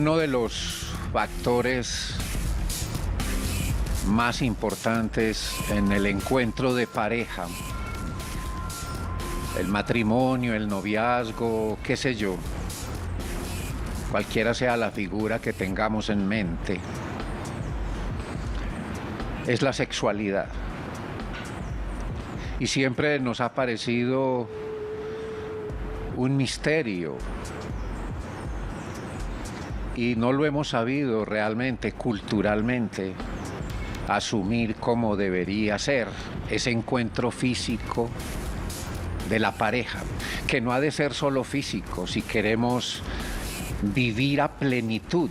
Uno de los factores más importantes en el encuentro de pareja, el matrimonio, el noviazgo, qué sé yo, cualquiera sea la figura que tengamos en mente, es la sexualidad. Y siempre nos ha parecido un misterio y no lo hemos sabido realmente, culturalmente, asumir como debería ser ese encuentro físico de la pareja, que no ha de ser solo físico si queremos vivir a plenitud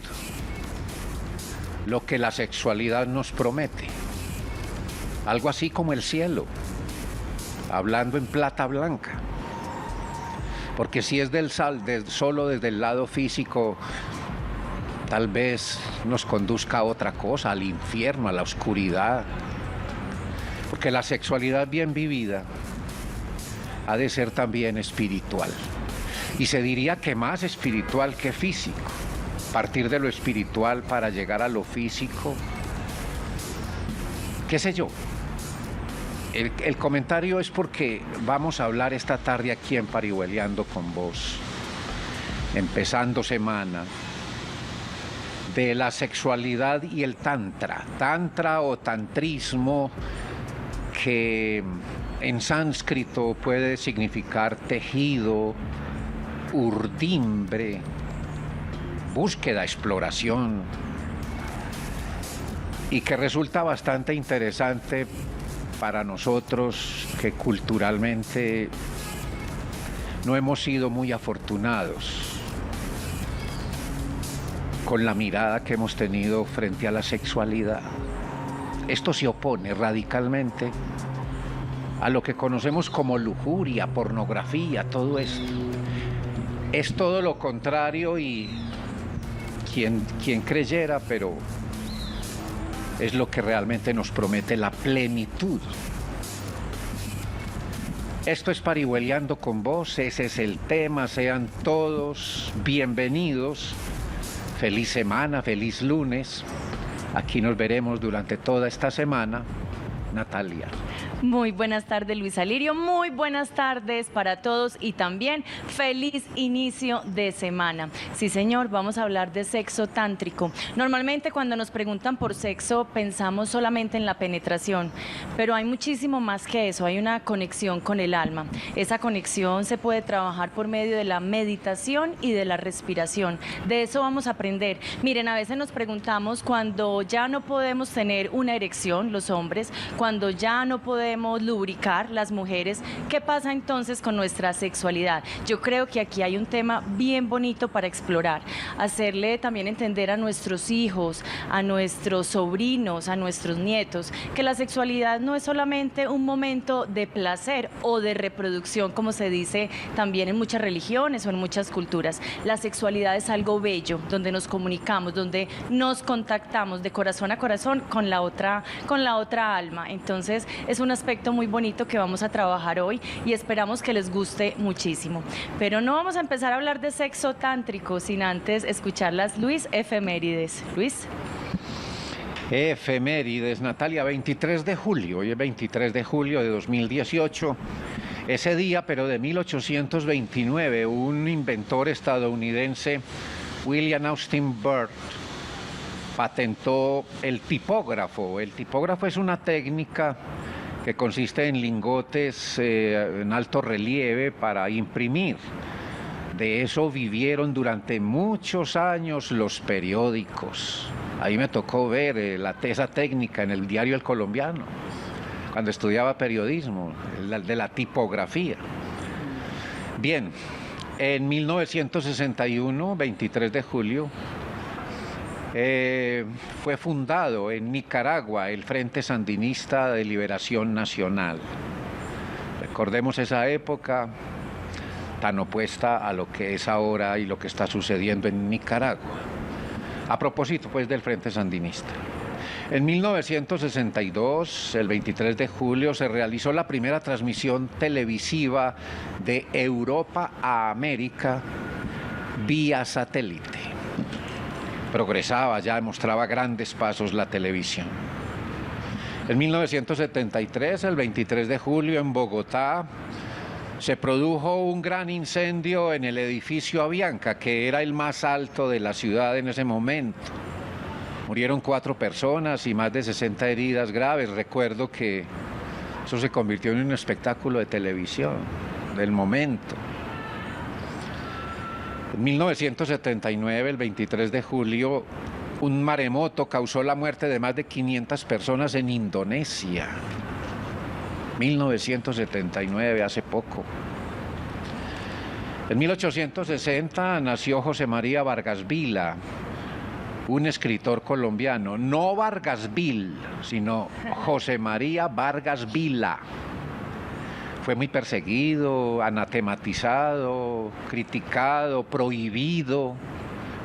lo que la sexualidad nos promete. Algo así como el cielo, hablando en plata blanca. Porque si es solo desde el lado físico, tal vez nos conduzca a otra cosa, al infierno, a la oscuridad. Porque la sexualidad bien vivida ha de ser también espiritual. Y se diría que más espiritual que físico. Partir de lo espiritual para llegar a lo físico. ¿Qué sé yo? El comentario es porque vamos a hablar esta tarde aquí en Parihueliando con Vos, empezando semana, de la sexualidad y el tantra o tantrismo, que en sánscrito puede significar tejido, urdimbre, búsqueda, exploración, y que resulta bastante interesante para nosotros que culturalmente no hemos sido muy afortunados con la mirada que hemos tenido frente a la sexualidad. Esto se opone radicalmente a lo que conocemos como lujuria, pornografía, todo esto. Es todo lo contrario y quien creyera, pero es lo que realmente nos promete la plenitud. Esto es Parihueliando con Vos, ese es el tema, sean todos bienvenidos. Feliz semana, feliz lunes. Aquí nos veremos durante toda esta semana. Natalia. Muy buenas tardes, Luis Alirio. Muy buenas tardes para todos y también feliz inicio de semana. Sí, señor, vamos a hablar de sexo tántrico. Normalmente cuando nos preguntan por sexo pensamos solamente en la penetración, pero hay muchísimo más que eso. Hay una conexión con el alma. Esa conexión se puede trabajar por medio de la meditación y de la respiración. De eso vamos a aprender. Miren, a veces nos preguntamos cuando ya no podemos tener una erección, los hombres, cuando ya no podemos lubricar las mujeres, ¿qué pasa entonces con nuestra sexualidad? Yo creo que aquí hay un tema bien bonito para explorar, hacerle también entender a nuestros hijos, a nuestros sobrinos, a nuestros nietos, que la sexualidad no es solamente un momento de placer o de reproducción, como se dice también en muchas religiones o en muchas culturas. La sexualidad es algo bello, donde nos comunicamos, donde nos contactamos de corazón a corazón con la otra alma. Entonces es un aspecto muy bonito que vamos a trabajar hoy y esperamos que les guste muchísimo. Pero no vamos a empezar a hablar de sexo tántrico sin antes escuchar las Luis efemérides. Luis. Efemérides, Natalia, 23 de julio, hoy es 23 de julio de 2018. Ese día, pero de 1829, un inventor estadounidense, William Austin Bird, patentó el tipógrafo. El tipógrafo es una técnica que consiste en lingotes en alto relieve para imprimir. De eso vivieron durante muchos años los periódicos. Ahí me tocó ver esa técnica en el diario El Colombiano, cuando estudiaba periodismo, de la tipografía. Bien, en 1961, 23 de julio, fue fundado en Nicaragua el Frente Sandinista de Liberación Nacional. Recordemos esa época tan opuesta a lo que es ahora y lo que está sucediendo en Nicaragua. A propósito, pues, del Frente Sandinista. En 1962, el 23 de julio, se realizó la primera transmisión televisiva de Europa a América vía satélite. progresaba, ya mostraba grandes pasos la televisión. En 1973, el 23 de julio, en Bogotá, se produjo un gran incendio en el edificio Avianca, que era el más alto de la ciudad en ese momento. Murieron 4 personas y más de 60 heridas graves. Recuerdo que eso se convirtió en un espectáculo de televisión del momento. En 1979, el 23 de julio, un maremoto causó la muerte de más de 500 personas en Indonesia. 1979, hace poco. En 1860 nació José María Vargas Vila, un escritor colombiano, no Vargas Vil, sino José María Vargas Vila. Fue muy perseguido, anatematizado, criticado, prohibido.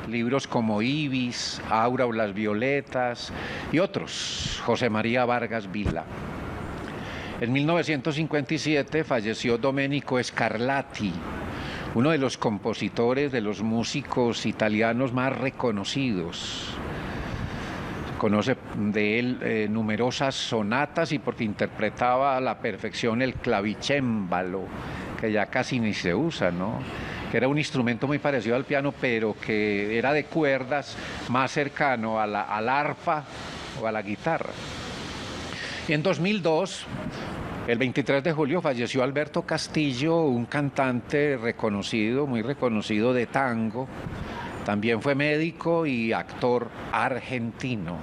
Libros como Ibis, Aura o las Violetas y otros. José María Vargas Vila. En 1957 falleció Domenico Scarlatti, uno de los compositores, de los músicos italianos más reconocidos. Se conoce de él numerosas sonatas y porque interpretaba a la perfección el clavicémbalo, que ya casi ni se usa, ¿no? Que era un instrumento muy parecido al piano, pero que era de cuerdas, más cercano a al arpa o a la guitarra. Y en 2002, el 23 de julio, falleció Alberto Castillo, un cantante reconocido, muy reconocido de tango. También fue médico y actor argentino,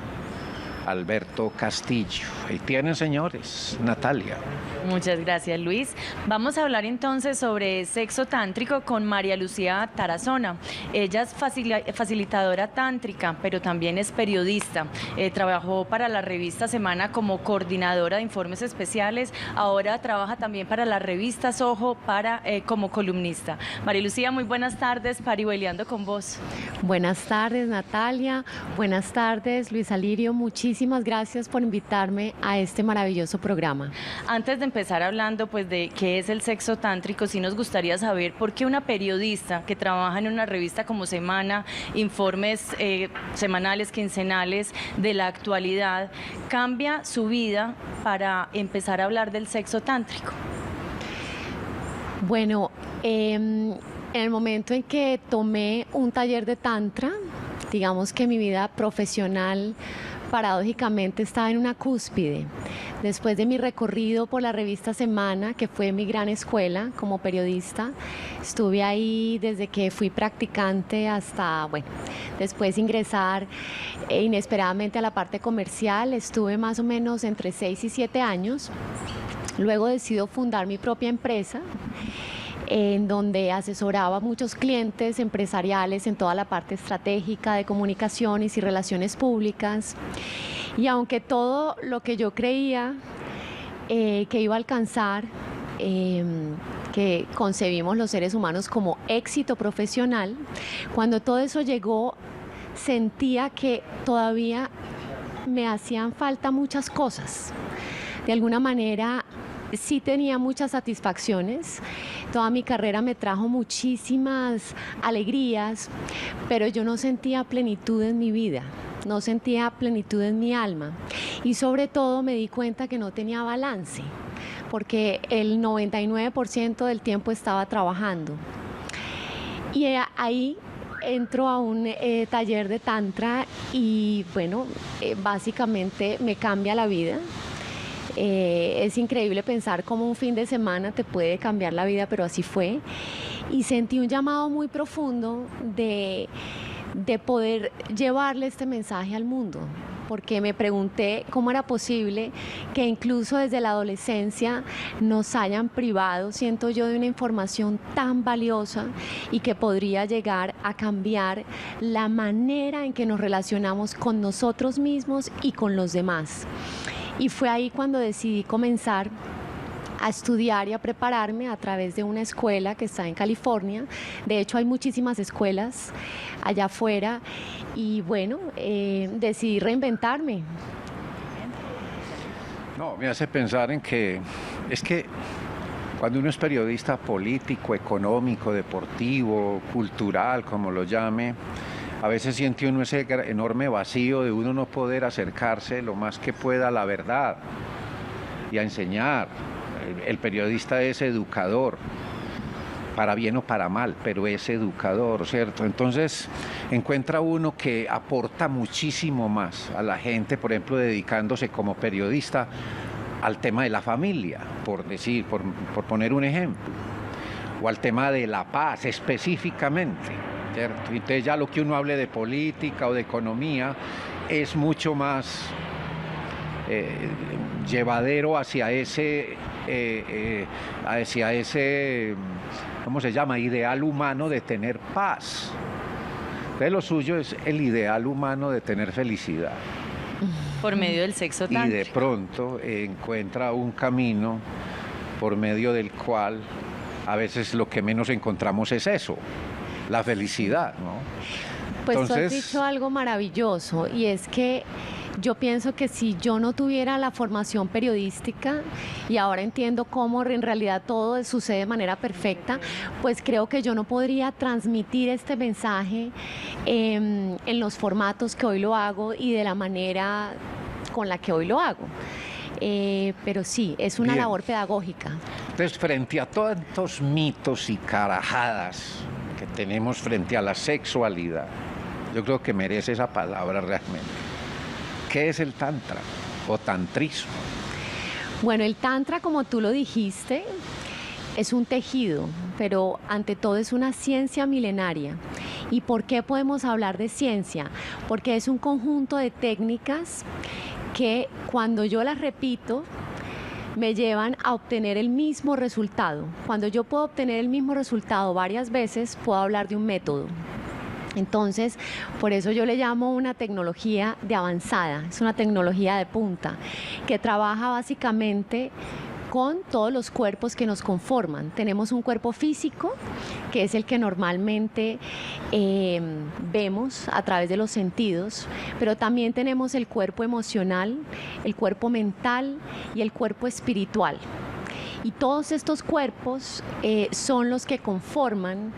Alberto Castillo. Ahí tienen, señores, Natalia. Muchas gracias, Luis. Vamos a hablar entonces sobre sexo tántrico con María Lucía Tarazona. Ella es facilitadora tántrica, pero también es periodista. Trabajó para la revista Semana como coordinadora de informes especiales. Ahora trabaja también para la revista Soho como columnista. María Lucía, muy buenas tardes, Parihueliando con vos. Buenas tardes, Natalia. Buenas tardes, Luis Alirio. Muchísimas gracias por invitarme a este maravilloso programa. Antes de empezar hablando pues de qué es el sexo tántrico, sí nos gustaría saber por qué una periodista que trabaja en una revista como Semana, informes semanales, quincenales de la actualidad, cambia su vida para empezar a hablar del sexo tántrico. Bueno, en el momento en que tomé un taller de tantra, digamos que mi vida profesional paradójicamente estaba en una cúspide. Después de mi recorrido por la revista Semana, que fue mi gran escuela como periodista, estuve ahí desde que fui practicante hasta, bueno, después ingresar inesperadamente a la parte comercial. Estuve más o menos entre 6 y 7 años. Luego decidí fundar mi propia empresa, en donde asesoraba a muchos clientes empresariales en toda la parte estratégica de comunicaciones y relaciones públicas. Y aunque todo lo que yo creía que iba a alcanzar, que concebimos los seres humanos como éxito profesional, cuando todo eso llegó, sentía que todavía me hacían falta muchas cosas. De alguna manera, sí tenía muchas satisfacciones, toda mi carrera me trajo muchísimas alegrías, pero yo no sentía plenitud en mi vida, no sentía plenitud en mi alma y sobre todo me di cuenta que no tenía balance, porque el 99% del tiempo estaba trabajando. Y ahí entro a un taller de tantra y bueno, básicamente me cambia la vida. Es increíble pensar cómo un fin de semana te puede cambiar la vida, pero así fue. Y sentí un llamado muy profundo de poder llevarle este mensaje al mundo, porque me pregunté cómo era posible que incluso desde la adolescencia nos hayan privado, siento yo, de una información tan valiosa y que podría llegar a cambiar la manera en que nos relacionamos con nosotros mismos y con los demás. Y fue ahí cuando decidí comenzar a estudiar y a prepararme a través de una escuela que está en California. De hecho, hay muchísimas escuelas allá afuera y bueno, decidí reinventarme. No, me hace pensar en que es que cuando uno es periodista político, económico, deportivo, cultural, como lo llame, A veces siente uno ese enorme vacío de uno no poder acercarse lo más que pueda a la verdad y a enseñar. El periodista es educador, para bien o para mal, pero es educador, ¿cierto? Entonces encuentra uno que aporta muchísimo más a la gente, por ejemplo, dedicándose como periodista al tema de la familia, por poner un ejemplo, o al tema de la paz específicamente, ¿cierto? Entonces ya lo que uno hable de política o de economía es mucho más llevadero hacia ese, ¿cómo se llama? Ideal humano de tener paz. Entonces lo suyo es el ideal humano de tener felicidad. Por medio del sexo tántrico. Y de pronto encuentra un camino por medio del cual a veces lo que menos encontramos es eso, la felicidad, ¿no? Pues Entonces, tú has dicho algo maravilloso, y es que yo pienso que si yo no tuviera la formación periodística, y ahora entiendo cómo en realidad todo sucede de manera perfecta, pues creo que yo no podría transmitir este mensaje en los formatos que hoy lo hago y de la manera con la que hoy lo hago. Pero sí, es una bien. labor pedagógica. Entonces, frente a todos estos mitos y carajadas que tenemos frente a la sexualidad, yo creo que merece esa palabra realmente. ¿Qué es el tantra o tantrismo? Bueno, el tantra, como tú lo dijiste, es un tejido, pero ante todo es una ciencia milenaria. ¿Y por qué podemos hablar de ciencia? Porque es un conjunto de técnicas que cuando yo las repito me llevan a obtener el mismo resultado. Cuando yo puedo obtener el mismo resultado varias veces, puedo hablar de un método. Entonces, por eso yo le llamo una tecnología de avanzada, es una tecnología de punta, que trabaja básicamente con todos los cuerpos que nos conforman. Tenemos un cuerpo físico, que es el que normalmente vemos a través de los sentidos, pero también tenemos el cuerpo emocional, el cuerpo mental y el cuerpo espiritual. Y todos estos cuerpos son los que conforman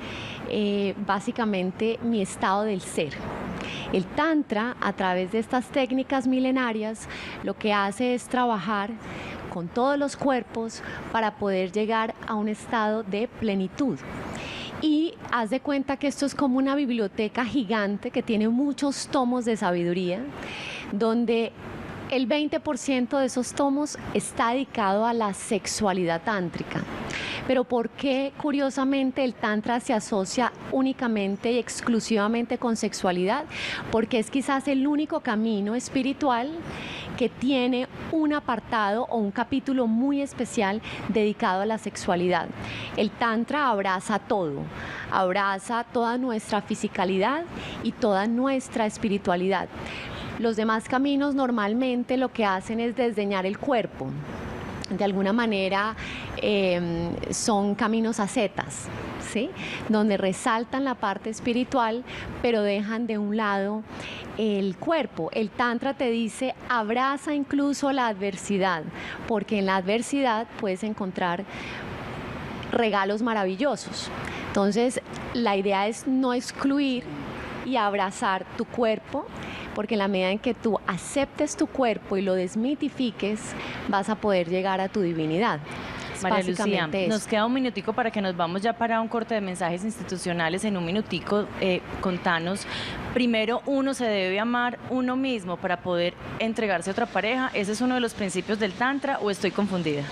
básicamente mi estado del ser. El Tantra, a través de estas técnicas milenarias, lo que hace es trabajar con todos los cuerpos para poder llegar a un estado de plenitud. Y haz de cuenta que esto es como una biblioteca gigante que tiene muchos tomos de sabiduría, donde el 20% de esos tomos está dedicado a la sexualidad tántrica. Pero ¿por qué, curiosamente, el tantra se asocia únicamente y exclusivamente con sexualidad? Porque es quizás el único camino espiritual que tiene un apartado o un capítulo muy especial dedicado a la sexualidad. El tantra abraza todo, abraza toda nuestra fisicalidad y toda nuestra espiritualidad. Los demás caminos normalmente lo que hacen es desdeñar el cuerpo. De alguna manera son caminos ascetas, ¿sí? Donde resaltan la parte espiritual, pero dejan de un lado el cuerpo. El tantra te dice, abraza incluso la adversidad, porque en la adversidad puedes encontrar regalos maravillosos. Entonces, la idea es no excluir y abrazar tu cuerpo, porque en la medida en que tú aceptes tu cuerpo y lo desmitifiques, vas a poder llegar a tu divinidad. María Lucía, nos queda un minutico para que nos vamos ya para un corte de mensajes institucionales. En un minutico, contanos, primero, uno se debe amar uno mismo para poder entregarse a otra pareja. ¿Ese es uno de los principios del Tantra o estoy confundida?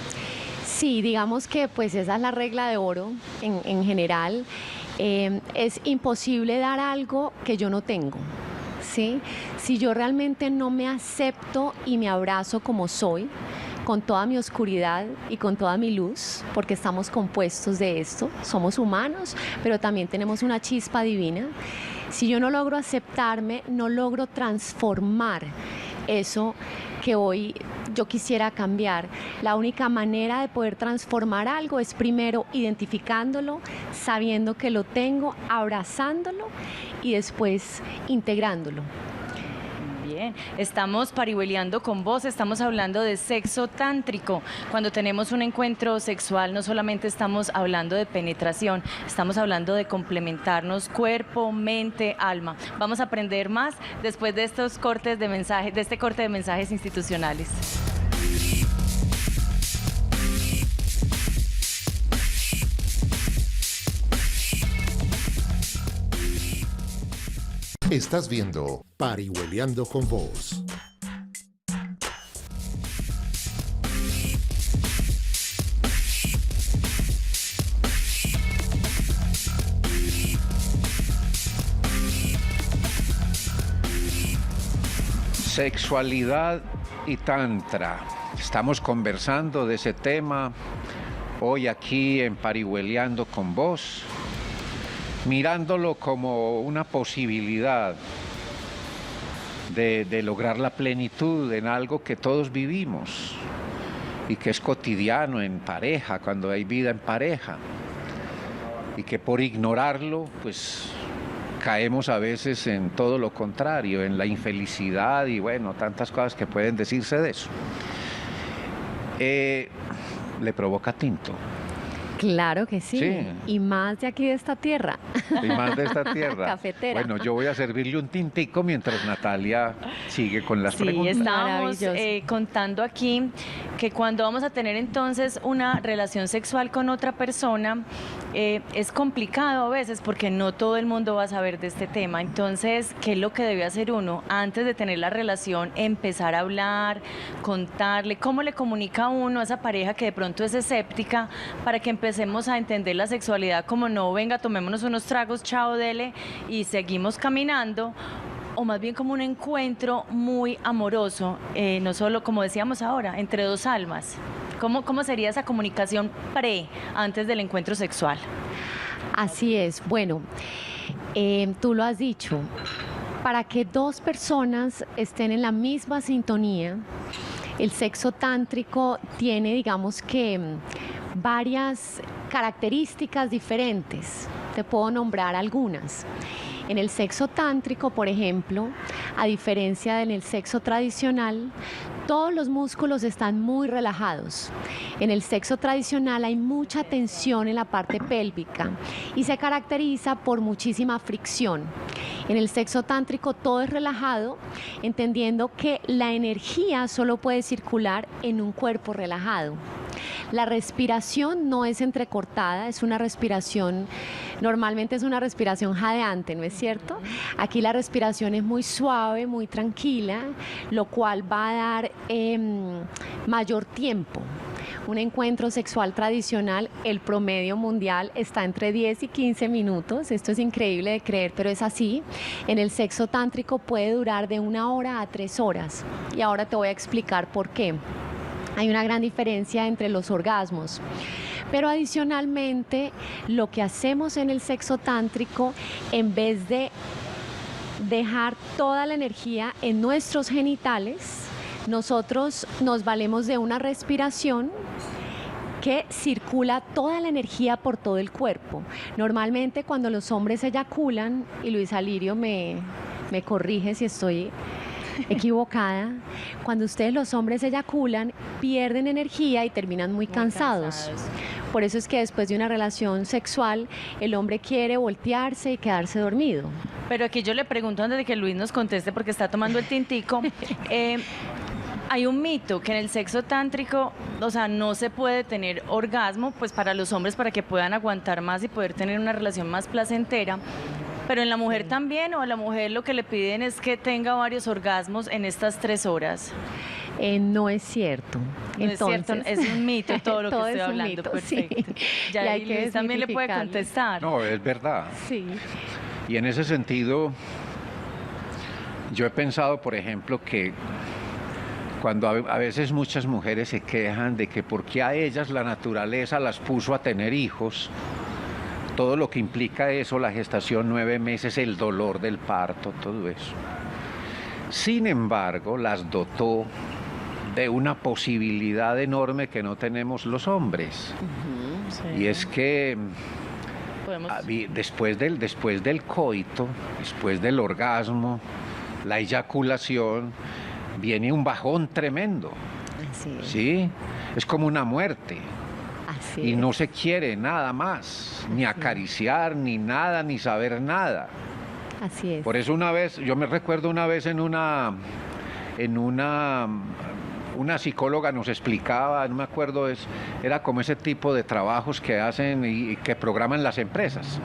Sí, digamos que pues esa es la regla de oro en general. Es imposible dar algo que yo no tengo. ¿Sí? Si yo realmente no me acepto y me abrazo como soy, con toda mi oscuridad y con toda mi luz, porque estamos compuestos de esto, somos humanos, pero también tenemos una chispa divina. Si yo no logro aceptarme, no logro transformar eso que hoy yo quisiera cambiar. La única manera de poder transformar algo es primero identificándolo, sabiendo que lo tengo, abrazándolo y después integrándolo. Bien, estamos parihueliando con vos, estamos hablando de sexo tántrico. Cuando tenemos un encuentro sexual, no solamente estamos hablando de penetración, estamos hablando de complementarnos cuerpo, mente, alma. Vamos a aprender más después de estos cortes de mensajes, de este corte de mensajes institucionales. Estás viendo Parihueliando con Vos. Sexualidad y tantra. Estamos conversando de ese tema hoy aquí en Parihueliando con Vos, mirándolo como una posibilidad de lograr la plenitud en algo que todos vivimos y que es cotidiano en pareja, cuando hay vida en pareja, y que por ignorarlo, pues caemos a veces en todo lo contrario, en la infelicidad y bueno, tantas cosas que pueden decirse de eso. ¿Le provoca tinto? Claro que sí. Sí. Y más de aquí de esta tierra. Y más de esta tierra. Cafetera. Bueno, yo voy a servirle un tintico mientras Natalia sigue con las Sí, preguntas. estábamos Maravilloso. contando aquí que cuando vamos a tener entonces una relación sexual con otra persona, es complicado a veces porque no todo el mundo va a saber de este tema. Entonces, ¿qué es lo que debe hacer uno antes de tener la relación? Empezar a hablar, contarle, cómo le comunica uno a esa pareja que de pronto es escéptica para que empecemos a entender la sexualidad como no, venga, tomémonos unos tragos, chao, dele, y seguimos caminando, o más bien como un encuentro muy amoroso, no solo, como decíamos ahora, entre dos almas. ¿Cómo sería esa comunicación antes del encuentro sexual? Así es. Bueno, tú lo has dicho. Para que dos personas estén en la misma sintonía, el sexo tántrico tiene, digamos que, varias características diferentes. Te puedo nombrar algunas. En el sexo tántrico, por ejemplo, a diferencia del sexo tradicional, todos los músculos están muy relajados. En el sexo tradicional hay mucha tensión en la parte pélvica y se caracteriza por muchísima fricción. En el sexo tántrico todo es relajado, entendiendo que la energía solo puede circular en un cuerpo relajado. La respiración no es entrecortada, es una respiración, normalmente es una respiración jadeante, ¿no es cierto? Aquí la respiración es muy suave, muy tranquila, lo cual va a dar mayor tiempo. Un encuentro sexual tradicional, el promedio mundial está entre 10 y 15 minutos. Esto es increíble de creer, pero es así. En el sexo tántrico puede durar de 1 hora a 3 horas. Y ahora te voy a explicar por qué. Hay una gran diferencia entre los orgasmos. Pero adicionalmente, lo que hacemos en el sexo tántrico, en vez de dejar toda la energía en nuestros genitales, nosotros nos valemos de una respiración que circula toda la energía por todo el cuerpo. Normalmente cuando los hombres eyaculan, y Luis Alirio me corrige si estoy equivocada, cuando ustedes los hombres eyaculan, pierden energía y terminan muy cansados. Por eso es que después de una relación sexual, el hombre quiere voltearse y quedarse dormido. Pero aquí yo le pregunto antes de que Luis nos conteste porque está tomando el tintico. Hay un mito que en el sexo tántrico, o sea, no se puede tener orgasmo, pues para los hombres, para que puedan aguantar más y poder tener una relación más placentera. Pero en la mujer también, o a la mujer lo que le piden es que tenga varios orgasmos en estas 3 horas. No es cierto. No entonces, es cierto, es un mito todo lo todo que estoy es un hablando. mito, Perfecto. sí. Ya Y hay que Luis también le puede desmitificarlo. contestar. No, es verdad. Sí. Y en ese sentido, yo he pensado, por ejemplo, que cuando a veces muchas mujeres se quejan de que porque a ellas la naturaleza las puso a tener hijos, todo lo que implica eso, la gestación, 9 meses, el dolor del parto, todo eso. Sin embargo, las dotó de una posibilidad enorme que no tenemos los hombres. Sí. Y es que Podemos- después del coito, después del orgasmo, la eyaculación, viene un bajón tremendo, Así es. ¿sí? Es como una muerte. Así Y es. no se quiere nada más, ni acariciar, ni nada, ni saber nada. Así es. Por eso una vez, yo me recuerdo una vez una psicóloga nos explicaba, no me acuerdo, era como ese tipo de trabajos que hacen y que programan las empresas.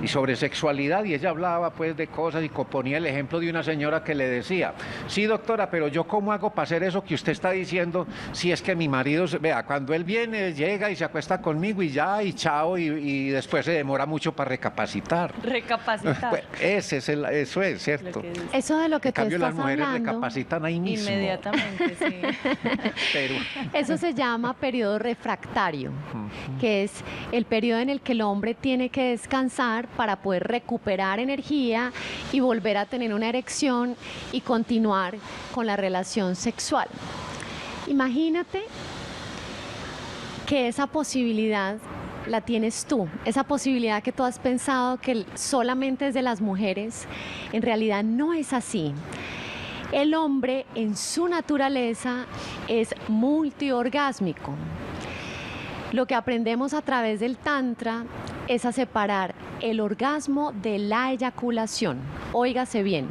Y sobre sexualidad, y ella hablaba pues de cosas y ponía el ejemplo de una señora que le decía, sí doctora, pero yo cómo hago para hacer eso que usted está diciendo, si es que mi marido, vea, cuando él viene, llega y se acuesta conmigo y ya, y chao, y después se demora mucho para recapacitar. Recapacitar. Pues, eso es, ¿cierto? Lo que dice. Eso de lo que En tú cambio, las estás mujeres hablando, recapacitan ahí mismo. Inmediatamente, sí. Pero, eso se llama periodo refractario, que es el periodo en el que el hombre tiene que descansar para poder recuperar energía y volver a tener una erección y continuar con la relación sexual. Imagínate que esa posibilidad la tienes tú, esa posibilidad que tú has pensado que solamente es de las mujeres, en realidad no es así. El hombre en su naturaleza es multiorgásmico. Lo que aprendemos a través del Tantra es a separar el orgasmo de la eyaculación. Óigase bien,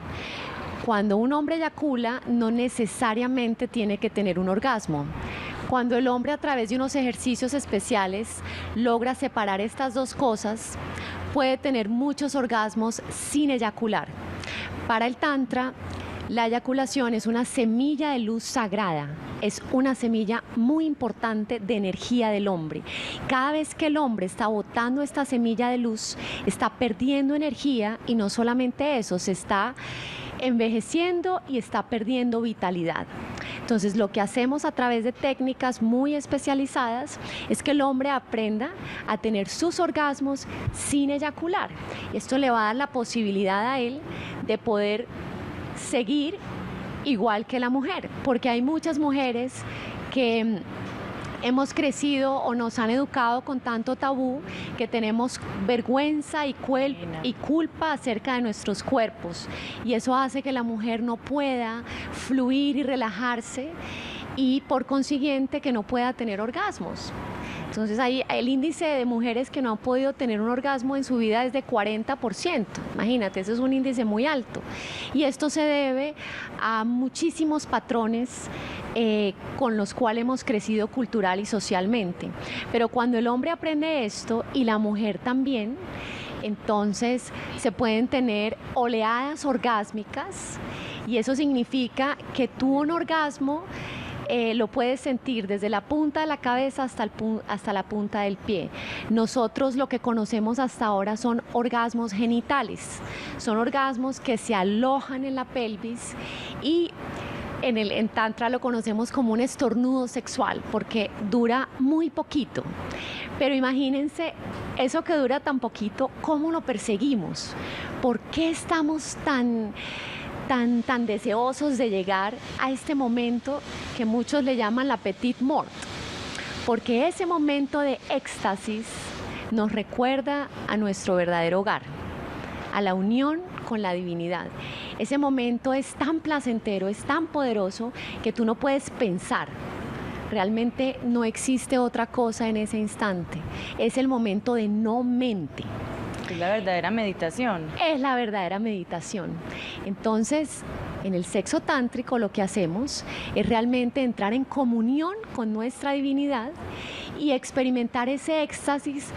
cuando un hombre eyacula no necesariamente tiene que tener un orgasmo. Cuando el hombre a través de unos ejercicios especiales logra separar estas dos cosas, puede tener muchos orgasmos sin eyacular. Para el Tantra, la eyaculación es una semilla de luz sagrada, es una semilla muy importante de energía del hombre. Cada vez que el hombre está botando esta semilla de luz, está perdiendo energía y no solamente eso, se está envejeciendo y está perdiendo vitalidad. Entonces, lo que hacemos a través de técnicas muy especializadas es que el hombre aprenda a tener sus orgasmos sin eyacular. Esto le va a dar la posibilidad a él de poder seguir igual que la mujer, porque hay muchas mujeres que hemos crecido o nos han educado con tanto tabú que tenemos vergüenza y culpa acerca de nuestros cuerpos, y eso hace que la mujer no pueda fluir y relajarse y por consiguiente que no pueda tener orgasmos. Entonces ahí el índice de mujeres que no han podido tener un orgasmo en su vida es de 40%. Imagínate, eso es un índice muy alto. Y esto se debe a muchísimos patrones con los cuales hemos crecido cultural y socialmente. Pero cuando el hombre aprende esto y la mujer también, entonces se pueden tener oleadas orgásmicas, y eso significa que tú un orgasmo lo puedes sentir desde la punta de la cabeza hasta la punta del pie. Nosotros lo que conocemos hasta ahora son orgasmos genitales, son orgasmos que se alojan en la pelvis, y en Tantra lo conocemos como un estornudo sexual porque dura muy poquito. Pero imagínense, eso que dura tan poquito, ¿cómo lo perseguimos? ¿Por qué estamos tan deseosos de llegar a este momento que muchos le llaman la petite mort? Porque ese momento de éxtasis nos recuerda a nuestro verdadero hogar, a la unión con la divinidad. Ese momento es tan placentero, es tan poderoso que tú no puedes pensar. Realmente no existe otra cosa en ese instante. Es el momento de no mente. Es la verdadera meditación. Es la verdadera meditación. Entonces, en el sexo tántrico lo que hacemos es realmente entrar en comunión con nuestra divinidad y experimentar ese éxtasis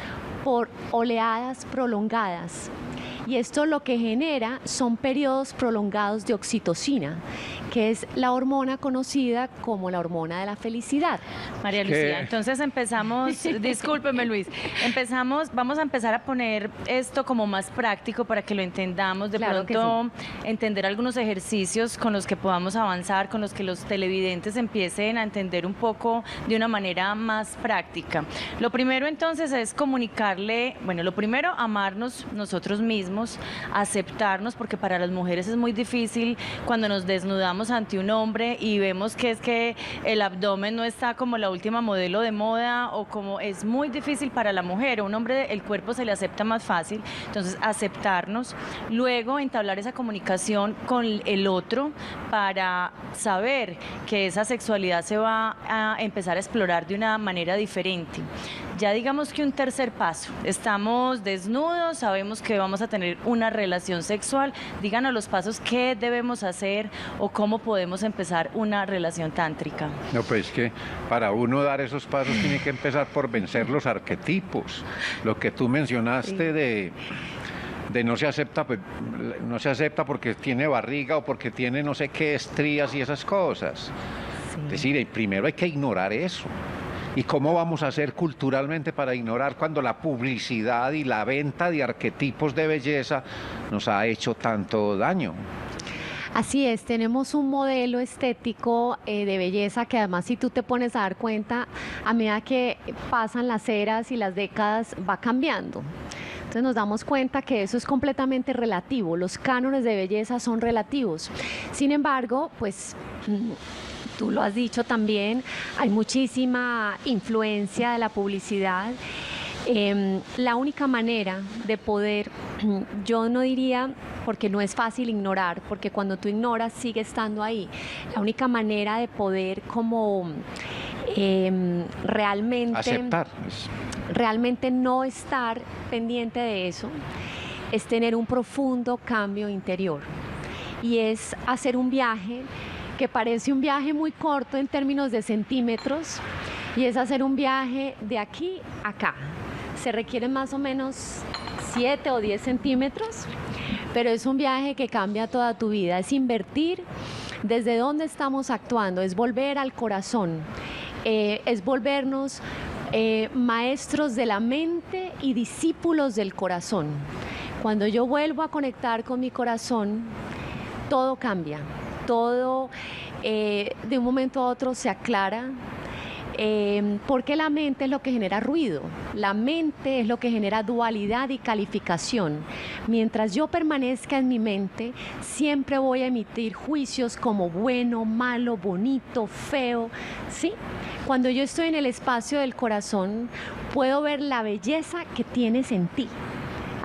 por oleadas prolongadas. Y esto lo que genera son periodos prolongados de oxitocina, que es la hormona conocida como la hormona de la felicidad. María Lucía, entonces empezamos, discúlpeme Luis, vamos a empezar a poner esto como más práctico para que lo entendamos, de Claro que pronto entender algunos ejercicios con los que podamos avanzar, con los que los televidentes empiecen a entender un poco de una manera más práctica. Lo primero entonces es comunicarle, bueno, lo primero, amarnos nosotros mismos, podemos aceptarnos, porque para las mujeres es muy difícil cuando nos desnudamos ante un hombre y vemos que es que el abdomen no está como la última modelo de moda, o como es muy difícil para la mujer. A un hombre el cuerpo se le acepta más fácil, entonces aceptarnos, luego entablar esa comunicación con el otro para saber que esa sexualidad se va a empezar a explorar de una manera diferente. Ya digamos que un tercer paso, estamos desnudos, sabemos que vamos a tener una relación sexual, díganos los pasos que debemos hacer o cómo podemos empezar una relación tántrica. No, pues que para uno dar esos pasos tiene que empezar por vencer los arquetipos. Lo que tú mencionaste de no se acepta, pues, no se acepta porque tiene barriga o porque tiene no sé qué estrías y esas cosas. Sí. Es decir, primero hay que ignorar eso. ¿Y cómo vamos a hacer culturalmente para ignorar cuando la publicidad y la venta de arquetipos de belleza nos ha hecho tanto daño? Así es, tenemos un modelo estético de belleza que además, si tú te pones a dar cuenta, a medida que pasan las eras y las décadas va cambiando. Entonces nos damos cuenta que eso es completamente relativo, los cánones de belleza son relativos. Sin embargo, pues tú lo has dicho también, hay muchísima influencia de la publicidad. La única manera de poder, yo no diría, porque no es fácil ignorar, porque cuando tú ignoras sigue estando ahí, la única manera de poder como realmente Aceptar. Realmente no estar pendiente de eso es tener un profundo cambio interior, y es hacer un viaje que parece un viaje muy corto en términos de centímetros, y es hacer un viaje de aquí a acá. Se requieren más o menos 7 o 10 centímetros, pero es un viaje que cambia toda tu vida, es invertir desde dónde estamos actuando, es volver al corazón, es volvernos maestros de la mente y discípulos del corazón. Cuando yo vuelvo a conectar con mi corazón, todo cambia, todo de un momento a otro se aclara, porque la mente es lo que genera ruido, la mente es lo que genera dualidad y calificación. Mientras yo permanezca en mi mente, siempre voy a emitir juicios como bueno, malo, bonito, feo, ¿sí? Cuando yo estoy en el espacio del corazón, puedo ver la belleza que tienes en ti,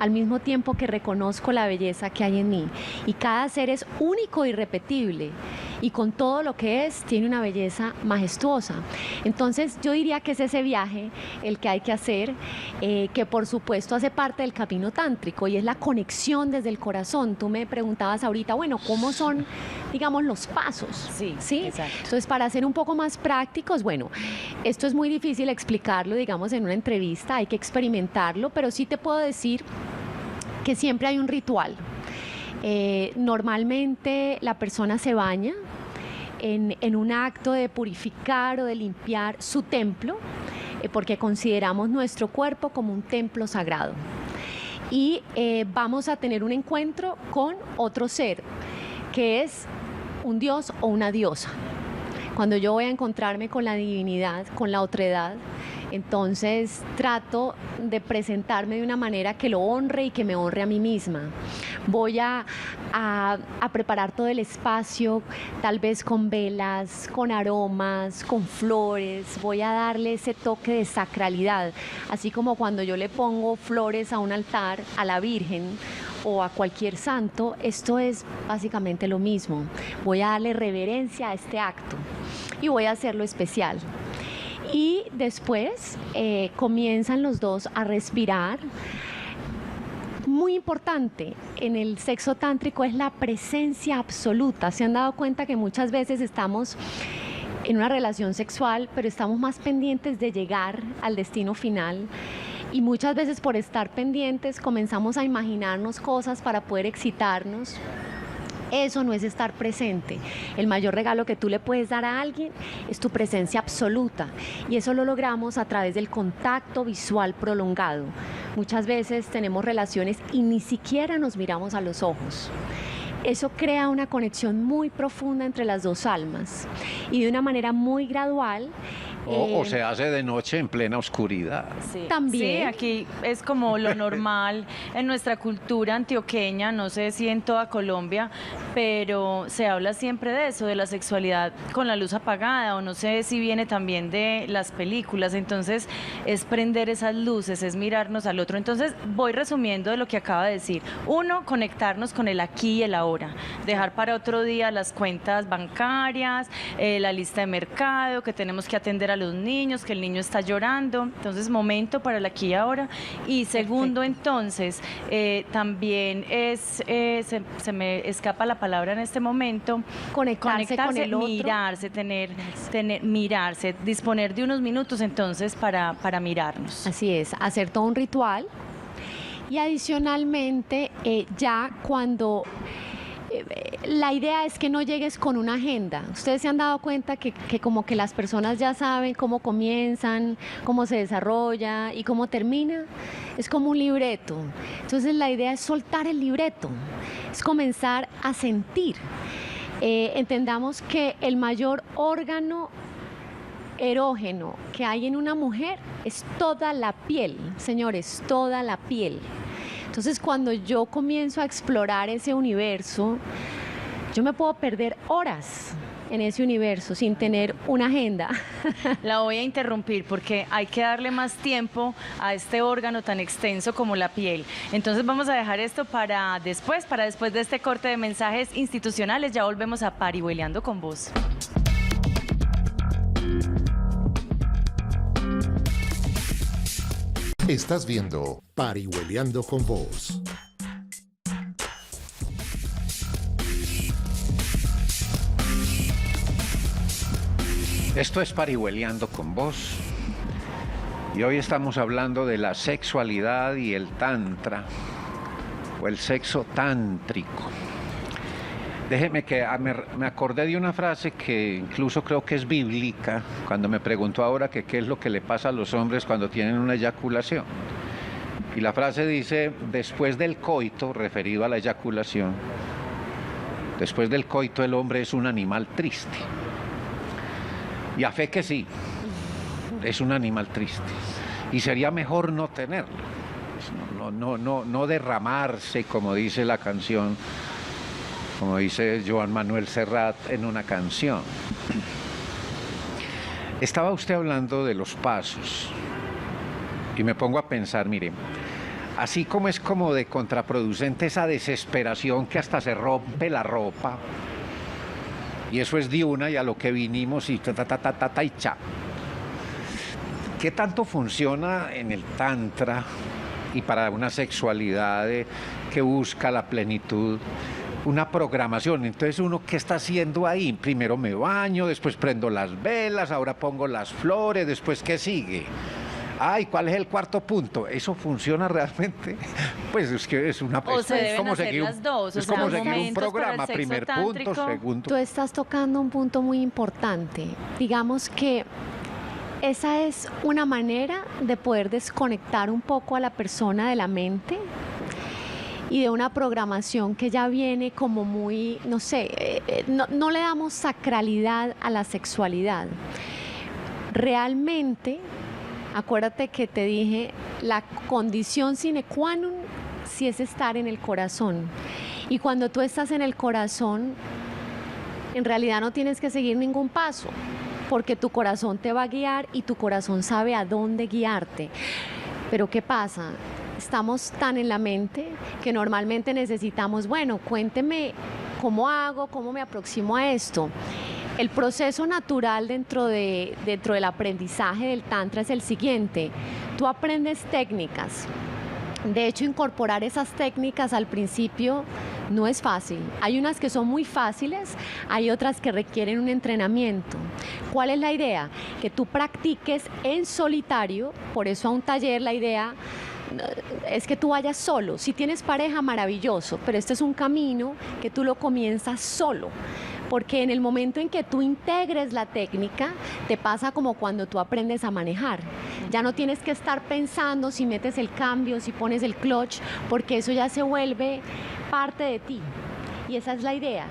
al mismo tiempo que reconozco la belleza que hay en mí. Y cada ser es único y irrepetible, y con todo lo que es, tiene una belleza majestuosa. Entonces yo diría que es ese viaje el que hay que hacer, que por supuesto hace parte del camino tántrico, y es la conexión desde el corazón. Tú me preguntabas ahorita, bueno, ¿cómo son, digamos, los pasos? Sí, exacto. Entonces, para ser un poco más prácticos, bueno, esto es muy difícil explicarlo, digamos, en una entrevista, hay que experimentarlo, pero sí te puedo decir que siempre hay un ritual. Normalmente la persona se baña en un acto de purificar o de limpiar su templo, porque consideramos nuestro cuerpo como un templo sagrado. Y vamos a tener un encuentro con otro ser, que es un dios o una diosa. Cuando yo voy a encontrarme con la divinidad, con la otredad, entonces trato de presentarme de una manera que lo honre y que me honre a mí misma. Voy a preparar todo el espacio, tal vez con velas, con aromas, con flores. Voy a darle ese toque de sacralidad, así como cuando yo le pongo flores a un altar, a la Virgen o a cualquier santo. Esto es básicamente lo mismo. Voy a darle reverencia a este acto y voy a hacerlo especial. Y después comienzan los dos a respirar. Muy importante en el sexo tántrico es la presencia absoluta. ¿Se han dado cuenta que muchas veces estamos en una relación sexual, pero estamos más pendientes de llegar al destino final? Y muchas veces, por estar pendientes, comenzamos a imaginarnos cosas para poder excitarnos. Eso no es estar presente. El mayor regalo que tú le puedes dar a alguien es tu presencia absoluta, y eso lo logramos a través del contacto visual prolongado. Muchas veces tenemos relaciones y ni siquiera nos miramos a los ojos. Eso crea una conexión muy profunda entre las dos almas, y de una manera muy gradual O se hace de noche en plena oscuridad. Sí. También. Sí, aquí es como lo normal en nuestra cultura antioqueña, no sé si en toda Colombia, pero se habla siempre de eso, de la sexualidad con la luz apagada, o no sé si viene también de las películas. Entonces es prender esas luces, es mirarnos al otro. Entonces voy resumiendo de lo que acaba de decir. Uno, conectarnos con el aquí y el ahora, dejar para otro día las cuentas bancarias, la lista de mercado, que tenemos que atender a los niños, que el niño está llorando. Entonces, momento para el aquí y ahora. Y segundo, entonces, también es, se me escapa la palabra en este momento, Conectarse con el otro. mirarse, mirarse, disponer de unos minutos entonces para mirarnos. Así es, hacer todo un ritual. Y adicionalmente, ya cuando la idea es que no llegues con una agenda. Ustedes se han dado cuenta que como que las personas ya saben cómo comienzan, cómo se desarrolla y cómo termina. Es como un libreto. Entonces la idea es soltar el libreto, es comenzar a sentir. Entendamos que el mayor órgano erógeno que hay en una mujer es toda la piel, señores, toda la piel. Entonces, cuando yo comienzo a explorar ese universo, yo me puedo perder horas en ese universo sin tener una agenda. La voy a interrumpir porque hay que darle más tiempo a este órgano tan extenso como la piel. Entonces vamos a dejar esto para después de este corte de mensajes institucionales. Ya volvemos a Parihueliando con Vos. Estás viendo Parihueliando con Vos. Esto es Parihueliando con Vos. Y hoy estamos hablando de la sexualidad y el tantra, o el sexo tántrico. Déjeme que me acordé de una frase que incluso creo que es bíblica, cuando me preguntó ahora que qué es lo que le pasa a los hombres cuando tienen una eyaculación. Y la frase dice, después del coito, referido a la eyaculación, después del coito el hombre es un animal triste. Y a fe que sí, es un animal triste. Y sería mejor no tenerlo, no derramarse, como dice la canción, como dice Joan Manuel Serrat en una canción. Estaba usted hablando de los pasos y me pongo a pensar, mire, así como es como de contraproducente esa desesperación que hasta se rompe la ropa, y eso es de una y a lo que vinimos y y cha. ¿Qué tanto funciona en el tantra y para una sexualidad que busca la plenitud? Una programación. Entonces uno, ¿qué está haciendo ahí? Primero me baño, después prendo las velas, ahora pongo las flores, después ¿qué sigue? Ay, ¿cuál es el cuarto punto? ¿Eso funciona realmente? Pues es que es una... O se deben como hacer seguir las dos. Es como seguir un programa, primer punto, segundo... Tú estás tocando un punto muy importante. Digamos que esa es una manera de poder desconectar un poco a la persona de la mente y de una programación que ya viene como muy, no sé, no le damos sacralidad a la sexualidad. Realmente, acuérdate que te dije, la condición sine qua non sí es estar en el corazón. Y cuando tú estás en el corazón, en realidad no tienes que seguir ningún paso, porque tu corazón te va a guiar y tu corazón sabe a dónde guiarte. Pero ¿qué pasa? Estamos tan en la mente que normalmente necesitamos, bueno, cuénteme cómo hago, cómo me aproximo a esto. El proceso natural dentro del aprendizaje del tantra es el siguiente: tú aprendes técnicas. De hecho, incorporar esas técnicas al principio no es fácil. Hay unas que son muy fáciles, hay otras que requieren un entrenamiento. ¿Cuál es la idea? Que tú practiques en solitario, por eso a un taller la idea es que tú vayas solo. Si tienes pareja, maravilloso, pero este es un camino que tú lo comienzas solo. Porque en el momento en que tú integres la técnica, te pasa como cuando tú aprendes a manejar. Ya no tienes que estar pensando si metes el cambio, si pones el clutch, porque eso ya se vuelve parte de ti. Y esa es la idea,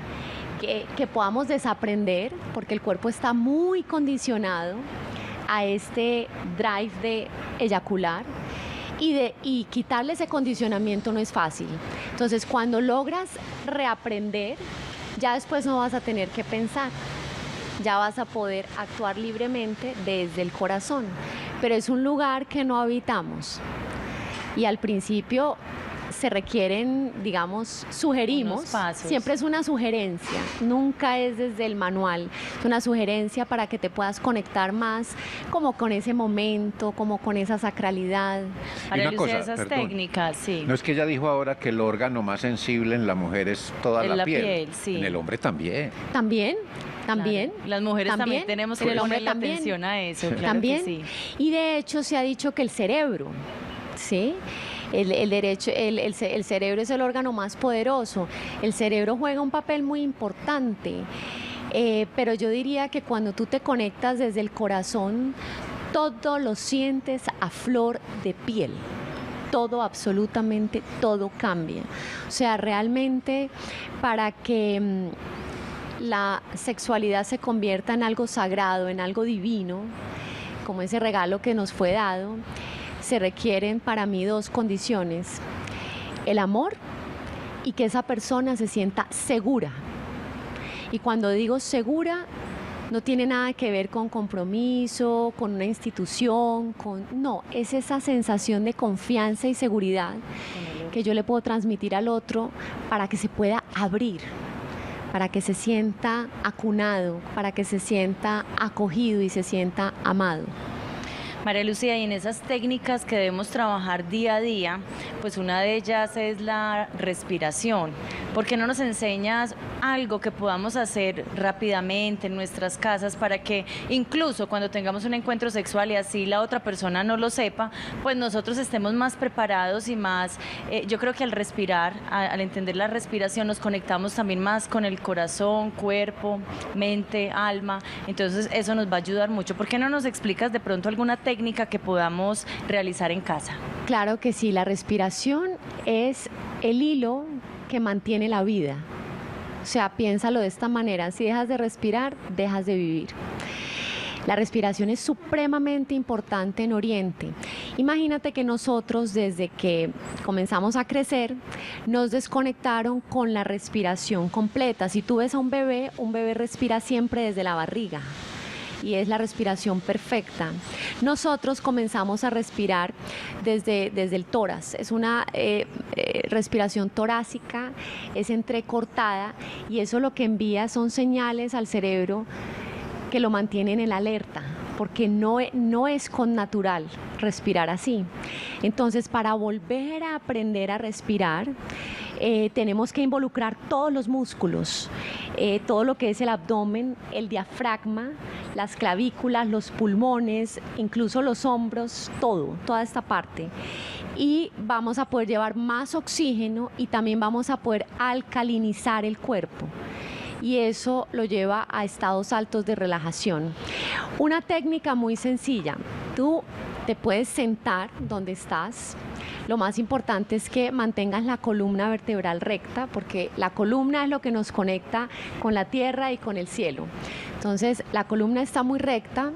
que podamos desaprender, porque el cuerpo está muy condicionado. a este drive de eyacular. Y quitarle ese condicionamiento no es fácil. Entonces, cuando logras reaprender, ya después no vas a tener que pensar. Ya vas a poder actuar libremente desde el corazón. Pero es un lugar que no habitamos. Y al principio se requieren, digamos, sugerimos, siempre es una sugerencia, nunca es desde el manual, es una sugerencia para que te puedas conectar más como con ese momento, como con esa sacralidad. Para Lucía, esas técnicas, sí. No es que ella dijo ahora que el órgano más sensible en la mujer es toda la piel, sí. En el hombre también. También. Claro. Las mujeres también tenemos que ponerle atención a eso, claro también. Que sí. Y de hecho se ha dicho que el cerebro, ¿sí? El cerebro es el órgano más poderoso. El cerebro juega un papel muy importante, pero yo diría que cuando tú te conectas desde el corazón, todo lo sientes a flor de piel. Todo, absolutamente todo cambia. O sea, realmente para que la sexualidad se convierta en algo sagrado, en algo divino, como ese regalo que nos fue dado, se requieren para mí dos condiciones: el amor y que esa persona se sienta segura. Y cuando digo segura, no tiene nada que ver con compromiso, con una institución, no, es esa sensación de confianza y seguridad que yo le puedo transmitir al otro para que se pueda abrir, para que se sienta acunado, para que se sienta acogido y se sienta amado. María Lucía, y en esas técnicas que debemos trabajar día a día, pues una de ellas es la respiración. ¿Por qué no nos enseñas algo que podamos hacer rápidamente en nuestras casas para que incluso cuando tengamos un encuentro sexual y así la otra persona no lo sepa, pues nosotros estemos más preparados y más, yo creo que al respirar, al entender la respiración, nos conectamos también más con el corazón, cuerpo, mente, alma, entonces eso nos va a ayudar mucho. ¿Por qué no nos explicas de pronto alguna técnica que podamos realizar en casa? Claro que sí, la respiración es el hilo que mantiene la vida. O sea, piénsalo de esta manera: si dejas de respirar, dejas de vivir. La respiración es supremamente importante en Oriente. Imagínate que nosotros, desde que comenzamos a crecer, nos desconectaron con la respiración completa. Si tú ves a un bebé respira siempre desde la barriga. Y es la respiración perfecta. Nosotros comenzamos a respirar desde el tórax. Es una respiración torácica, es entrecortada, y eso lo que envía son señales al cerebro que lo mantienen en alerta, porque no es connatural respirar así. Entonces, para volver a aprender a respirar, tenemos que involucrar todos los músculos, todo lo que es el abdomen, el diafragma, las clavículas, los pulmones, incluso los hombros, toda esta parte. Y vamos a poder llevar más oxígeno y también vamos a poder alcalinizar el cuerpo. Y eso lo lleva a estados altos de relajación. Una técnica muy sencilla: tú te puedes sentar donde estás. Lo más importante es que mantengas la columna vertebral recta, porque la columna es lo que nos conecta con la tierra y con el cielo. Entonces, la columna está muy recta.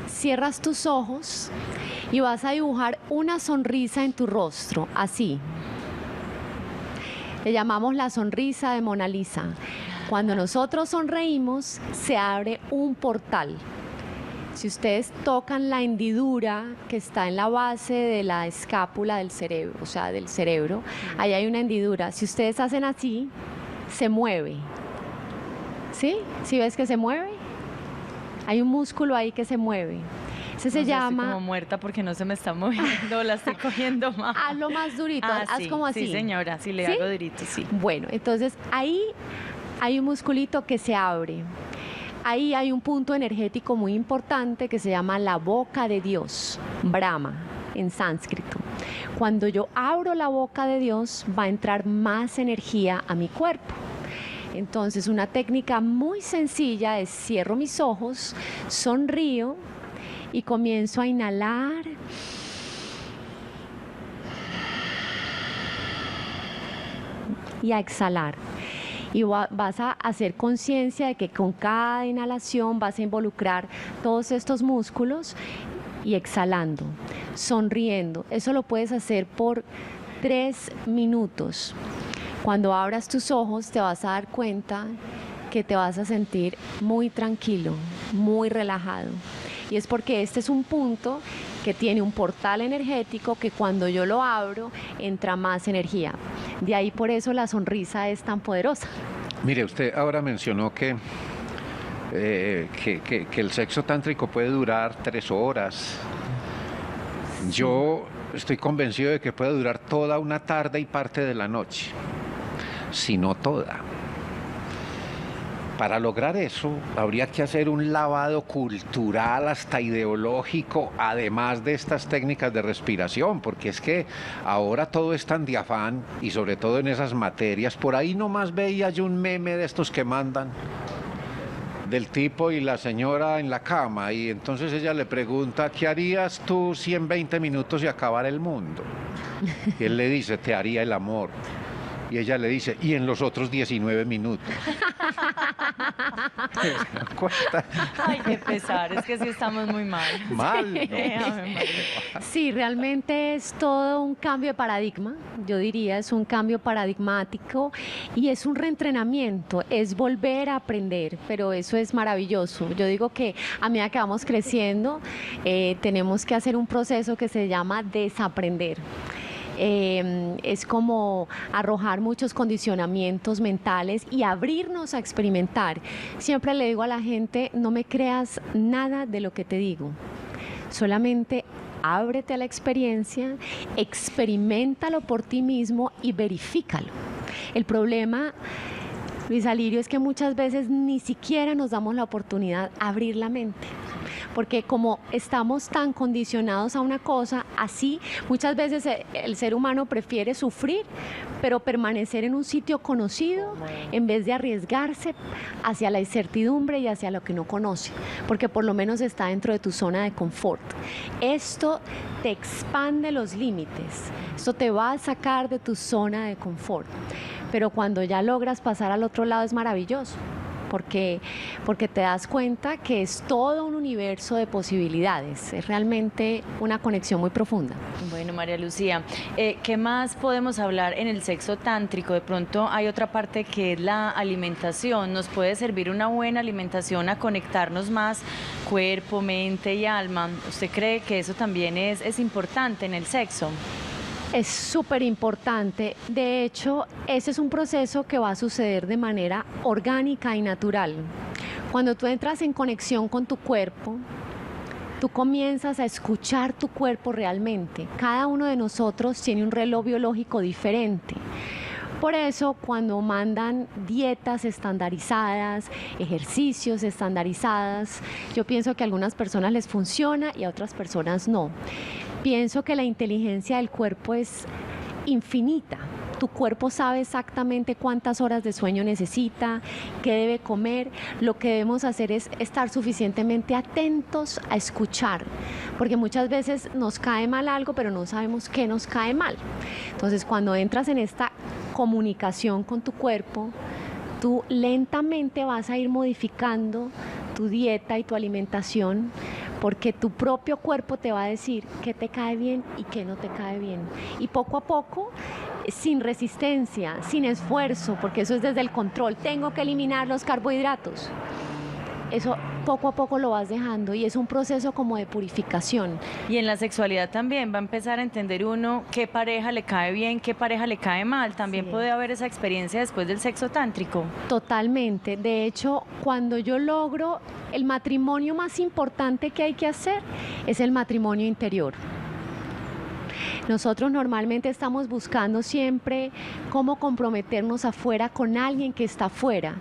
Cierras tus ojos y vas a dibujar una sonrisa en tu rostro, así. Le llamamos la sonrisa de Mona Lisa. Cuando nosotros sonreímos, se abre un portal. Si ustedes tocan la hendidura que está en la base de la escápula del cerebro, o sea, del cerebro, ahí hay una hendidura. Si ustedes hacen así, se mueve. ¿Sí? ¿Sí ves que se mueve? Hay un músculo ahí que se mueve. Ese se llama... Estoy como muerta porque no se me está moviendo, la estoy cogiendo más. Hazlo más durito, haz como así. Sí, señora, sí le hago durito, sí. Bueno, entonces ahí hay un musculito que se abre. Ahí hay un punto energético muy importante que se llama la boca de Dios, Brahma, en sánscrito. Cuando yo abro la boca de Dios, va a entrar más energía a mi cuerpo. Entonces, una técnica muy sencilla es: cierro mis ojos, sonrío y comienzo a inhalar y a exhalar. y vas a hacer conciencia de que con cada inhalación vas a involucrar todos estos músculos y exhalando, sonriendo. Eso lo puedes hacer por 3 minutos. Cuando abras tus ojos te vas a dar cuenta que te vas a sentir muy tranquilo, muy relajado. Y es porque este es un punto que tiene un portal energético que cuando yo lo abro entra más energía. De ahí por eso la sonrisa es tan poderosa. Mire, usted ahora mencionó que el sexo tántrico puede durar 3 horas. Yo estoy convencido de que puede durar toda una tarde y parte de la noche, si no toda. Para lograr eso, habría que hacer un lavado cultural, hasta ideológico, además de estas técnicas de respiración, porque es que ahora todo es tan de afán, y sobre todo en esas materias. Por ahí nomás veía yo un meme de estos que mandan, del tipo y la señora en la cama, y entonces ella le pregunta, ¿qué harías tú si en 20 minutos se acabara el mundo? Y él le dice, te haría el amor. Y ella le dice, y en los otros 19 minutos. Ay, qué pesar, es que sí estamos muy mal. Mal. Sí, ¿No? Sí, realmente es todo un cambio de paradigma, yo diría, es un cambio paradigmático y es un reentrenamiento, es volver a aprender, pero eso es maravilloso. Yo digo que a medida que vamos creciendo, tenemos que hacer un proceso que se llama desaprender. Es como arrojar muchos condicionamientos mentales y abrirnos a experimentar. Siempre le digo a la gente, no me creas nada de lo que te digo, solamente ábrete a la experiencia, experiméntalo por ti mismo y verifícalo. El problema, Luis Alirio, es que muchas veces ni siquiera nos damos la oportunidad de abrir la mente. Porque como estamos tan condicionados a una cosa, así muchas veces el ser humano prefiere sufrir, pero permanecer en un sitio conocido en vez de arriesgarse hacia la incertidumbre y hacia lo que no conoce, porque por lo menos está dentro de tu zona de confort. Esto te expande los límites, esto te va a sacar de tu zona de confort, pero cuando ya logras pasar al otro lado es maravilloso. Porque te das cuenta que es todo un universo de posibilidades, es realmente una conexión muy profunda. Bueno, María Lucía, ¿qué más podemos hablar en el sexo tántrico? De pronto hay otra parte que es la alimentación. ¿Nos puede servir una buena alimentación a conectarnos más cuerpo, mente y alma? ¿Usted cree que eso también es importante en el sexo? Es súper importante. De hecho, ese es un proceso que va a suceder de manera orgánica y natural. Cuando tú entras en conexión con tu cuerpo, tú comienzas a escuchar tu cuerpo realmente. Cada uno de nosotros tiene un reloj biológico diferente. Por eso, cuando mandan dietas estandarizadas, ejercicios estandarizadas, yo pienso que a algunas personas les funciona y a otras personas no. Pienso que la inteligencia del cuerpo es infinita. Tu cuerpo sabe exactamente cuántas horas de sueño necesita, qué debe comer. Lo que debemos hacer es estar suficientemente atentos a escuchar, porque muchas veces nos cae mal algo, pero no sabemos qué nos cae mal. Entonces, cuando entras en esta comunicación con tu cuerpo, tú lentamente vas a ir modificando tu dieta y tu alimentación, porque tu propio cuerpo te va a decir qué te cae bien y qué no te cae bien. Y poco a poco, sin resistencia, sin esfuerzo, porque eso es desde el control, tengo que eliminar los carbohidratos. Eso poco a poco lo vas dejando y es un proceso como de purificación. Y en la sexualidad también va a empezar a entender uno qué pareja le cae bien, qué pareja le cae mal. También Sí. puede haber esa experiencia después del sexo tántrico. Totalmente. De hecho, cuando yo logro, el matrimonio más importante que hay que hacer es el matrimonio interior. Nosotros normalmente estamos buscando siempre cómo comprometernos afuera con alguien que está afuera.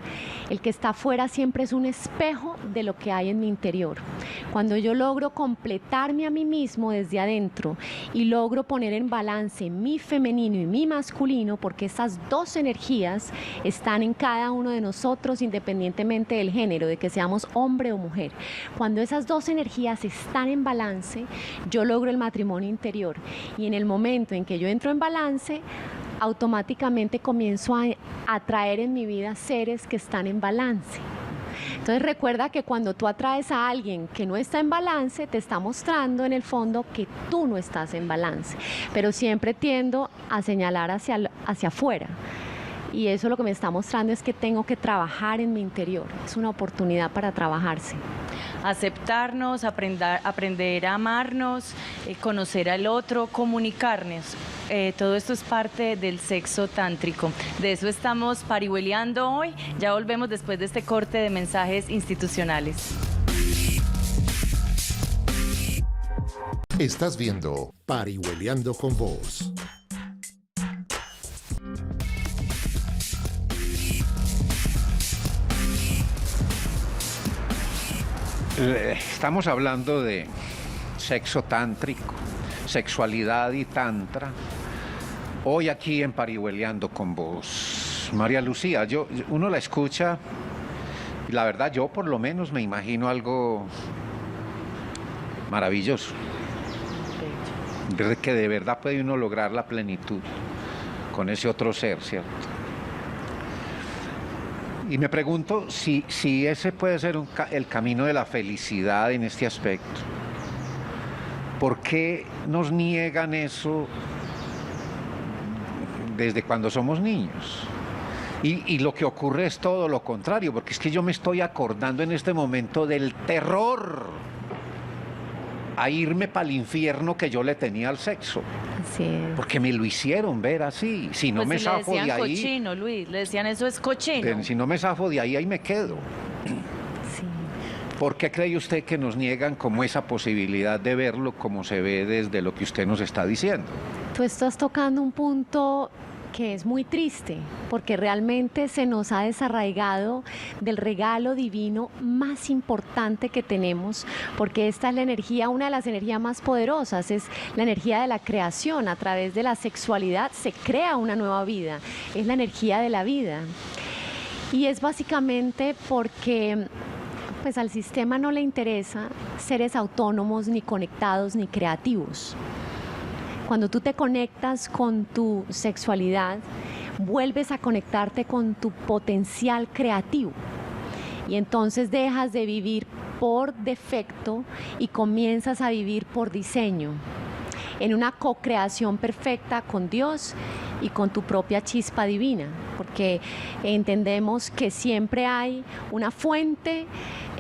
El que está afuera siempre es un espejo de lo que hay en mi interior. Cuando yo logro completarme a mí mismo desde adentro y logro poner en balance mi femenino y mi masculino, porque esas dos energías están en cada uno de nosotros independientemente del género, de que seamos hombre o mujer. Cuando esas dos energías están en balance, yo logro el matrimonio interior. Y en el momento en que yo entro en balance, automáticamente comienzo a atraer en mi vida seres que están en balance. Entonces recuerda que cuando tú atraes a alguien que no está en balance, te está mostrando en el fondo que tú no estás en balance. Pero siempre tiendo a señalar hacia afuera. Y eso lo que me está mostrando es que tengo que trabajar en mi interior. Es una oportunidad para trabajarse. Aceptarnos, aprender a amarnos, conocer al otro, comunicarnos. Todo esto es parte del sexo tántrico. De eso estamos parihueleando hoy. Ya volvemos después de este corte de mensajes institucionales. Estás viendo Parihueliando con Vos. Estamos hablando de sexo tántrico, sexualidad y tantra. Hoy aquí en Parihueliando con Vos. María Lucía, uno la escucha y la verdad yo por lo menos me imagino algo maravilloso. Que de verdad puede uno lograr la plenitud con ese otro ser, ¿cierto? Y me pregunto si ese puede ser el camino de la felicidad en este aspecto. ¿Por qué nos niegan eso desde cuando somos niños? Y lo que ocurre es todo lo contrario, porque es que yo me estoy acordando en este momento del terror a irme para el infierno que yo le tenía al sexo. Sí. Porque me lo hicieron ver así. Si no Pues me si zafo le de decían ahí... cochino, Luis, le decían eso es cochino. Si no me zafo de ahí me quedo. Sí. ¿Por qué cree usted que nos niegan como esa posibilidad de verlo como se ve desde lo que usted nos está diciendo? Tú estás tocando un punto que es muy triste, porque realmente se nos ha desarraigado del regalo divino más importante que tenemos, porque esta es la energía, una de las energías más poderosas, es la energía de la creación. A través de la sexualidad se crea una nueva vida, es la energía de la vida. Y es básicamente porque pues al sistema no le interesa seres autónomos, ni conectados, ni creativos. Cuando tú te conectas con tu sexualidad, vuelves a conectarte con tu potencial creativo. Y entonces dejas de vivir por defecto y comienzas a vivir por diseño, en una co-creación perfecta con Dios y con tu propia chispa divina, porque entendemos que siempre hay una fuente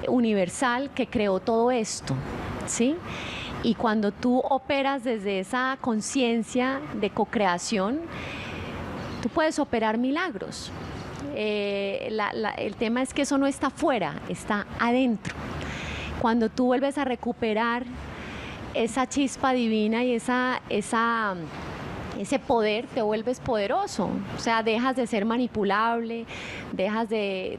universal que creó todo esto, ¿sí? Y cuando tú operas desde esa conciencia de co-creación, tú puedes operar milagros. El tema es que eso no está afuera, está adentro. Cuando tú vuelves a recuperar esa chispa divina y ese poder, te vuelves poderoso. O sea, dejas de ser manipulable, dejas de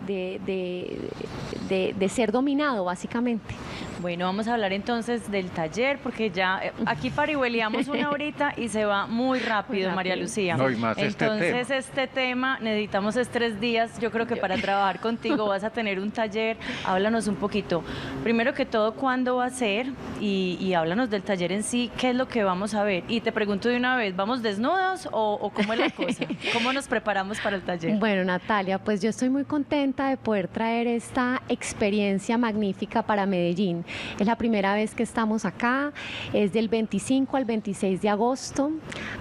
ser dominado, básicamente. Bueno, vamos a hablar entonces del taller, porque ya aquí parihueleamos una horita y se va muy rápido, María Lucía. No, y más entonces este tema necesitamos 3 días, yo creo que para trabajar contigo vas a tener un taller. Háblanos un poquito, primero que todo, ¿cuándo va a ser? Y háblanos del taller en sí, ¿qué es lo que vamos a ver? Y te pregunto de una vez, ¿vamos desnudos o cómo es la cosa? ¿Cómo nos preparamos para el taller? Bueno, Natalia, pues yo estoy muy contenta de poder traer esta experiencia magnífica para Medellín. Es la primera vez que estamos acá, es del 25 al 26 de agosto,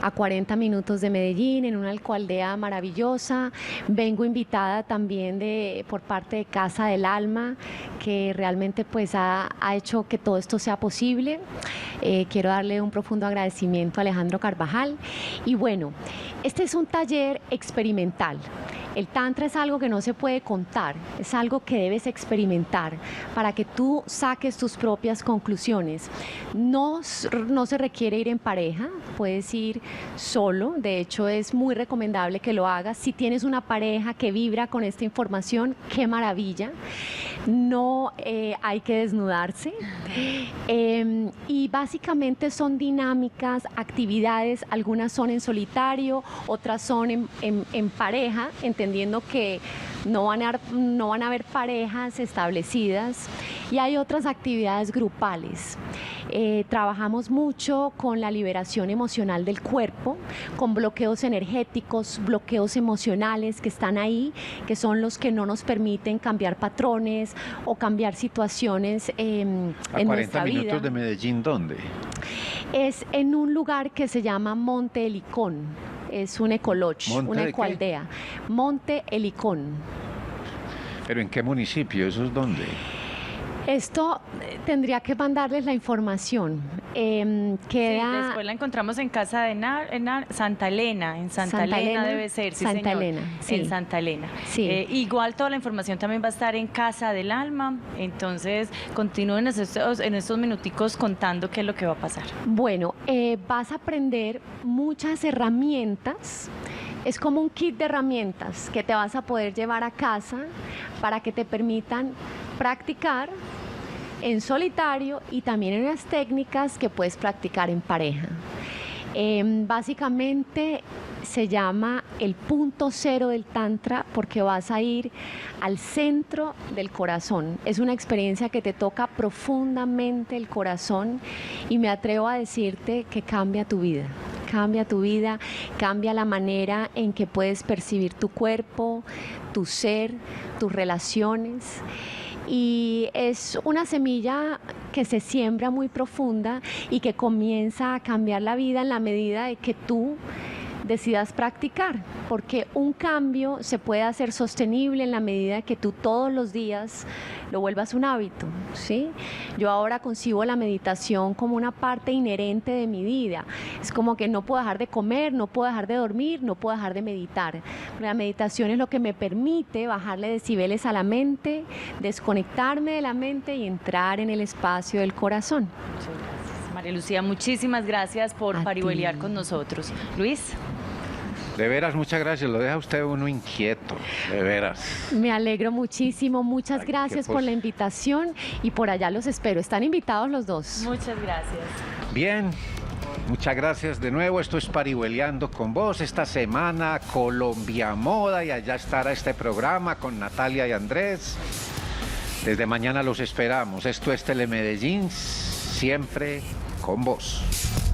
a 40 minutos de Medellín, en una aldea maravillosa. Vengo invitada también por parte de Casa del Alma, que realmente pues ha hecho que todo esto sea posible. Quiero darle un profundo agradecimiento a Alejandro Carvajal. Y bueno, este es un taller experimental. El tantra es algo que no se puede contar, es algo que debes experimentar para que tú saques tus propias conclusiones. No se requiere ir en pareja, puedes ir solo. De hecho, es muy recomendable que lo hagas. Si tienes una pareja que vibra con esta información, qué maravilla. No hay que desnudarse. Y básicamente son dinámicas, actividades, algunas son en solitario, otras son en pareja. entendiendo que no van a haber parejas establecidas, y hay otras actividades grupales. Trabajamos mucho con la liberación emocional del cuerpo, con bloqueos energéticos, bloqueos emocionales que están ahí, que son los que no nos permiten cambiar patrones o cambiar situaciones en nuestra vida. ¿A 40 minutos de Medellín dónde? Es en un lugar que se llama Monte Helicón. Es un ecoloch, una ecoaldea. Monte Helicón. ¿Pero en qué municipio? ¿Eso es dónde? Esto tendría que mandarles la información. Sí, después la encontramos en casa de Santa Elena. En Santa Elena debe ser, sí, Santa señor. Elena, sí. En Santa Elena. Sí. Igual toda la información también va a estar en Casa del Alma. Entonces, continúen en estos minuticos contando qué es lo que va a pasar. Bueno, vas a aprender muchas herramientas. Es como un kit de herramientas que te vas a poder llevar a casa para que te permitan practicar en solitario y también en unas técnicas que puedes practicar en pareja. Básicamente se llama el punto cero del Tantra porque vas a ir al centro del corazón. Es una experiencia que te toca profundamente el corazón y me atrevo a decirte que cambia tu vida. Cambia tu vida, cambia la manera en que puedes percibir tu cuerpo, tu ser, tus relaciones. Y es una semilla que se siembra muy profunda y que comienza a cambiar la vida en la medida de que tú decidas practicar, porque un cambio se puede hacer sostenible en la medida que tú todos los días lo vuelvas un hábito, ¿sí? Yo ahora concibo la meditación como una parte inherente de mi vida. Es como que no puedo dejar de comer, no puedo dejar de dormir, no puedo dejar de meditar. La meditación es lo que me permite bajarle decibeles a la mente, desconectarme de la mente y entrar en el espacio del corazón. Muchas gracias. María Lucía, muchísimas gracias por parihuelear con nosotros. Luis. De veras, muchas gracias. Lo deja usted uno inquieto, de veras. Me alegro muchísimo. Muchas gracias por la invitación y por allá los espero. Están invitados los dos. Muchas gracias. Bien, muchas gracias de nuevo. Esto es Parihueliando con Vos. Esta semana Colombia Moda y allá estará este programa con Natalia y Andrés. Desde mañana los esperamos. Esto es Telemedellín, siempre con vos.